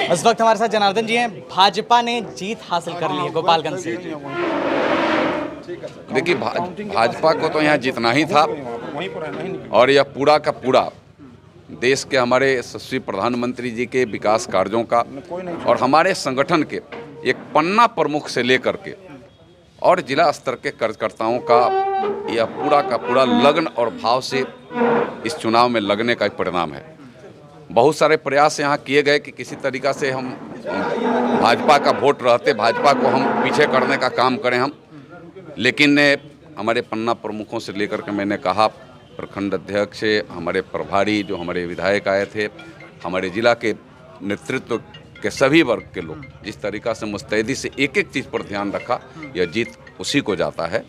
इस वक्त हमारे साथ जनार्दन जी हैं। भाजपा ने जीत हासिल कर ली है गोपालगंज से। देखिए, भाजपा को तो यहाँ जीतना ही था और यह पूरा का पूरा देश के हमारे यशस्वी प्रधानमंत्री जी के विकास कार्यों का और हमारे संगठन के एक पन्ना प्रमुख से लेकर के और जिला स्तर के कार्यकर्ताओं का यह पूरा का पूरा लगन और भाव से इस चुनाव में लगने का एक परिणाम है। बहुत सारे प्रयास यहाँ किए गए कि किसी तरीक़ा से हम भाजपा का वोट रहते भाजपा को हम पीछे करने का काम करें हम, लेकिन हमारे पन्ना प्रमुखों से लेकर के मैंने कहा, प्रखंड अध्यक्ष, हमारे प्रभारी जो हमारे विधायक आए थे, हमारे जिला के नेतृत्व के सभी वर्ग के लोग जिस तरीक़ा से मुस्तैदी से एक एक चीज़ पर ध्यान रखा, यह जीत उसी को जाता है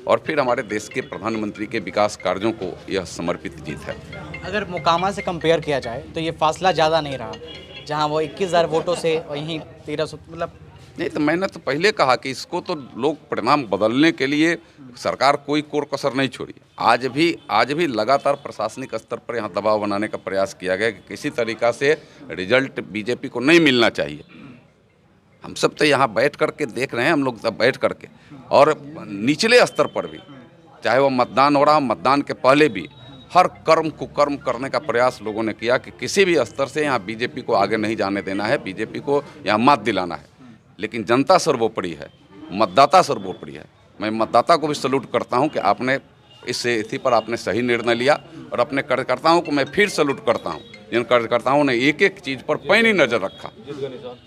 और फिर हमारे देश के प्रधानमंत्री के विकास कार्यों को यह समर्पित जीत है। अगर मोकामा से कंपेयर किया जाए तो ये फासला ज़्यादा नहीं रहा, जहां वो 21,000 वोटों से और यहीं 1300, मतलब नहीं, तो मैंने तो पहले कहा कि इसको तो लोग परिणाम बदलने के लिए सरकार कोई कोर कसर नहीं छोड़ी। आज भी लगातार प्रशासनिक स्तर पर यहाँ दबाव बनाने का प्रयास किया गया कि किसी तरीक़ा से रिजल्ट बीजेपी को नहीं मिलना चाहिए। हम सब तो यहाँ बैठ करके देख रहे हैं, हम लोग सब बैठ करके, और निचले स्तर पर भी चाहे वो मतदान हो रहा, मतदान के पहले भी हर कर्म कुकर्म करने का प्रयास लोगों ने किया कि किसी भी स्तर से यहाँ बीजेपी को आगे नहीं जाने देना है, बीजेपी को यहाँ मात दिलाना है। लेकिन जनता सर्वोपरि है, मतदाता सर्वोपरि है। मैं मतदाता को भी सल्यूट करता हूँ कि आपने इस स्थिति पर आपने सही निर्णय लिया और अपने कार्यकर्ताओं को मैं फिर सल्यूट करता हूँ जिन कार्यकर्ताओं ने एक एक चीज़ पर पैनी नज़र रखा।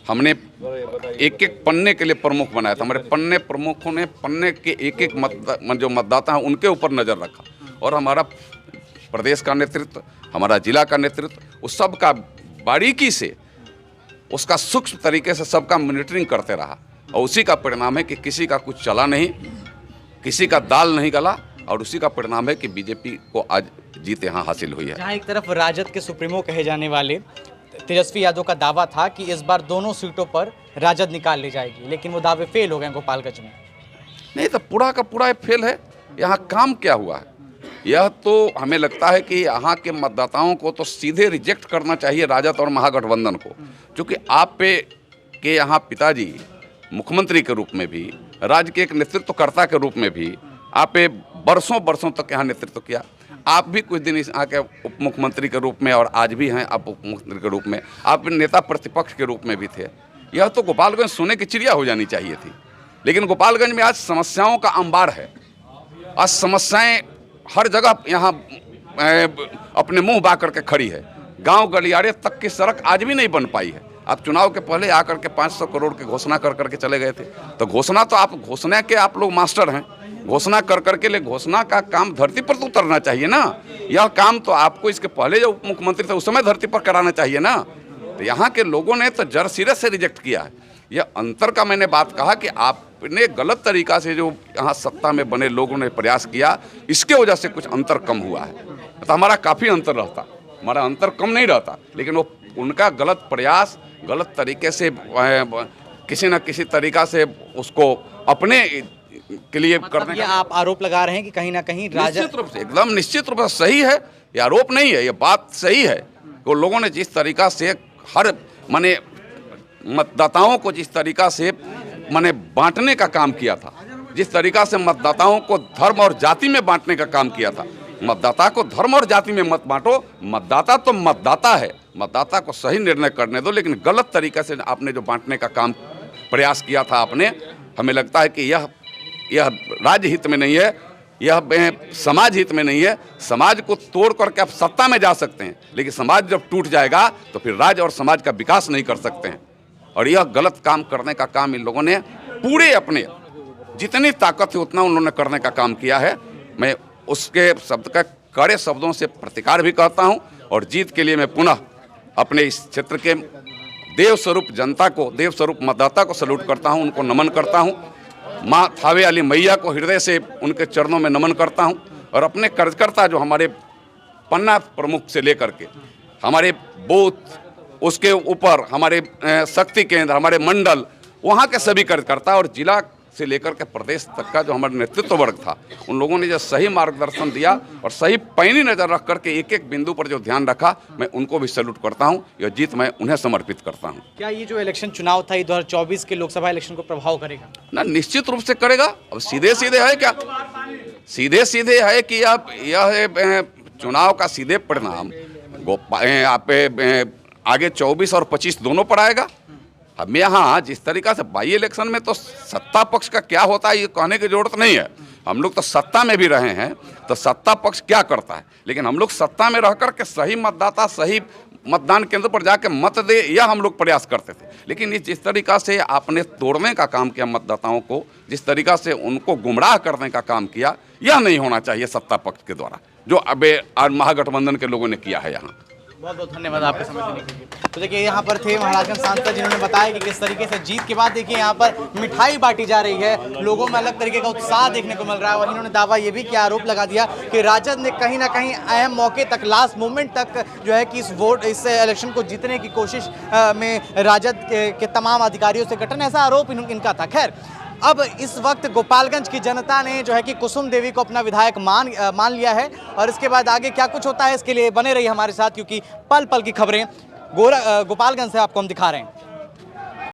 हमने एक एक पन्ने के लिए प्रमुख बनाया था, हमारे पन्ने प्रमुखों ने पन्ने के एक एक जो मतदाता हैं उनके ऊपर नज़र रखा और हमारा प्रदेश का नेतृत्व, हमारा जिला का नेतृत्व उस सब का बारीकी से उसका सूक्ष्म तरीके से सबका मॉनिटरिंग करते रहा और उसी का परिणाम है कि किसी का कुछ चला नहीं, किसी का दाल नहीं गला और उसी का परिणाम है कि बीजेपी को आज जीत यहाँ हासिल हुई है। जहाँ एक तरफ राजद के सुप्रीमो कहे जाने वाले तेजस्वी यादव का दावा था कि इस बार दोनों सीटों पर राजद निकाल ली जाएगी, लेकिन वो दावे फेल हो गए गोपालगंज में। नहीं, तो पूरा का पूरा फेल है। यहाँ काम क्या हुआ है? यह तो हमें लगता है कि यहाँ के मतदाताओं को तो सीधे रिजेक्ट करना चाहिए राजद और महागठबंधन को, क्योंकि आप पे के यहाँ पिताजी मुख्यमंत्री के रूप में भी, राज्य के एक नेतृत्वकर्ता के रूप में भी आप बरसों बरसों तक यहाँ नेतृत्व किया। आप भी कुछ दिन यहाँ के उप मुख्यमंत्री के रूप में और आज भी हैं आप उप मुख्यमंत्री के रूप में, आप नेता प्रतिपक्ष के रूप में भी थे। यह तो गोपालगंज सोने की चिड़िया हो जानी चाहिए थी, लेकिन गोपालगंज में आज समस्याओं का अंबार है। आज समस्याएं हर जगह यहाँ अपने मुंह बा करके खड़ी है। गांव गलियारे तक की सड़क आज भी नहीं बन पाई है। आप चुनाव के पहले आकर के 500 करोड़ की घोषणा कर करके चले गए थे, तो घोषणा तो आप घोषणा के आप लोग मास्टर हैं, घोषणा कर करके ले घोषणा का काम धरती पर तो उतरना चाहिए ना। यह काम तो आपको इसके पहले जो उप मुख्यमंत्री थे उस समय धरती पर कराना चाहिए ना। तो यहाँ के लोगों ने तो जड़ सिरे से रिजेक्ट किया है। यह अंतर का मैंने बात कहा कि आपने गलत तरीक़ा से जो यहाँ सत्ता में बने लोगों ने प्रयास किया, इसके वजह से कुछ अंतर कम हुआ है। तो हमारा काफ़ी अंतर रहता, हमारा अंतर कम नहीं रहता, लेकिन वो उनका गलत प्रयास, गलत तरीके से किसी न किसी तरीक़ा से उसको अपने के लिए करने का आप आरोप लगा रहे हैं कि कहीं ना कहीं निश्चित रूप से, एकदम निश्चित रूप से सही है। ये आरोप नहीं है, ये बात सही है। वो लोगों ने जिस तरीक़ा से हर माने मतदाताओं को जिस तरीक़ा से माने बांटने का काम किया था, जिस तरीक़ा से मतदाताओं को धर्म और जाति में बांटने का काम किया था, मतदाता को धर्म और जाति में मत बांटो। मतदाता तो मतदाता है, मतदाता को सही निर्णय करने दो, लेकिन गलत तरीके से आपने जो बांटने का काम प्रयास किया था आपने, हमें लगता है कि यह राज्य हित में नहीं है, यह समाज हित में नहीं है। समाज को तोड़ करके आप सत्ता में जा सकते हैं, लेकिन समाज जब टूट जाएगा तो फिर राज्य और समाज का विकास नहीं कर सकते हैं। और यह गलत काम करने का काम इन लोगों ने पूरे अपने जितनी ताकत है उतना उन्होंने करने का काम किया है। मैं उसके शब्द का कड़े शब्दों से प्रतिकार भी करता हूं और जीत के लिए मैं पुनः अपने इस क्षेत्र के देव स्वरूप जनता को, देव स्वरूप मतदाता को सल्यूट करता हूं, उनको नमन करता हूं। माँ थावे वाली मैया को हृदय से उनके चरणों में नमन करता हूं और अपने कार्यकर्ता जो हमारे पन्ना प्रमुख से लेकर के हमारे बूथ, उसके ऊपर हमारे शक्ति केंद्र, हमारे मंडल, वहाँ के सभी कार्यकर्ता और जिला से लेकर के प्रदेश तक का जो हमारा नेतृत्व वर्ग था, उन लोगों ने जो सही मार्गदर्शन दिया और सही पैनी नज़र रख करके एक एक बिंदु पर जो ध्यान रखा, मैं उनको भी सैल्यूट करता हूं। यह जीत मैं उन्हें समर्पित करता हूं। क्या ये जो इलेक्शन चुनाव था ये 2024 के लोकसभा इलेक्शन को प्रभाव करेगा? ना, निश्चित रूप से करेगा। अब सीधे सीधे है क्या, सीधे सीधे है कि आप यह चुनाव का सीधे परिणाम आप आगे 24 और 25 दोनों पर आएगा। अब यहाँ जिस तरीका से बाई इलेक्शन में तो सत्ता पक्ष का क्या होता है ये कहने की जरूरत नहीं है। हम लोग तो सत्ता में भी रहे हैं, तो सत्ता पक्ष क्या करता है, लेकिन हम लोग सत्ता में रह कर के सही मतदाता सही मतदान केंद्र पर जाकर मत दे, यह हम लोग प्रयास करते थे। लेकिन इस जिस तरीका से आपने तोड़ने का काम किया मतदाताओं को, जिस तरीका से उनको गुमराह करने का काम किया, यह नहीं होना चाहिए सत्ता पक्ष के द्वारा, जो अब महागठबंधन के लोगों ने किया है। यहाँ बहुत बहुत धन्यवाद आपका समय देने के लिए। तो देखिए यहाँ पर थे महाराजगंज सांसद जिन्होंने बताया कि किस तरीके से जीत के बाद देखिए यहाँ पर मिठाई बांटी जा रही है, लोगों में अलग तरीके का उत्साह देखने को मिल रहा है। वहीं इन्होंने दावा ये भी किया, आरोप लगा दिया कि राजद ने कहीं ना कहीं अहम मौके तक, लास्ट मोमेंट तक जो है कि इस इलेक्शन को जीतने की कोशिश में राजद के तमाम अधिकारियों से गठन, ऐसा आरोप इनका था। खैर, अब इस वक्त गोपालगंज की जनता ने जो है कि कुसुम देवी को अपना विधायक मान लिया है और इसके बाद आगे क्या कुछ होता है इसके लिए बने रहिए हमारे साथ, क्योंकि पल पल की खबरें गोपालगंज से आपको हम दिखा रहे हैं।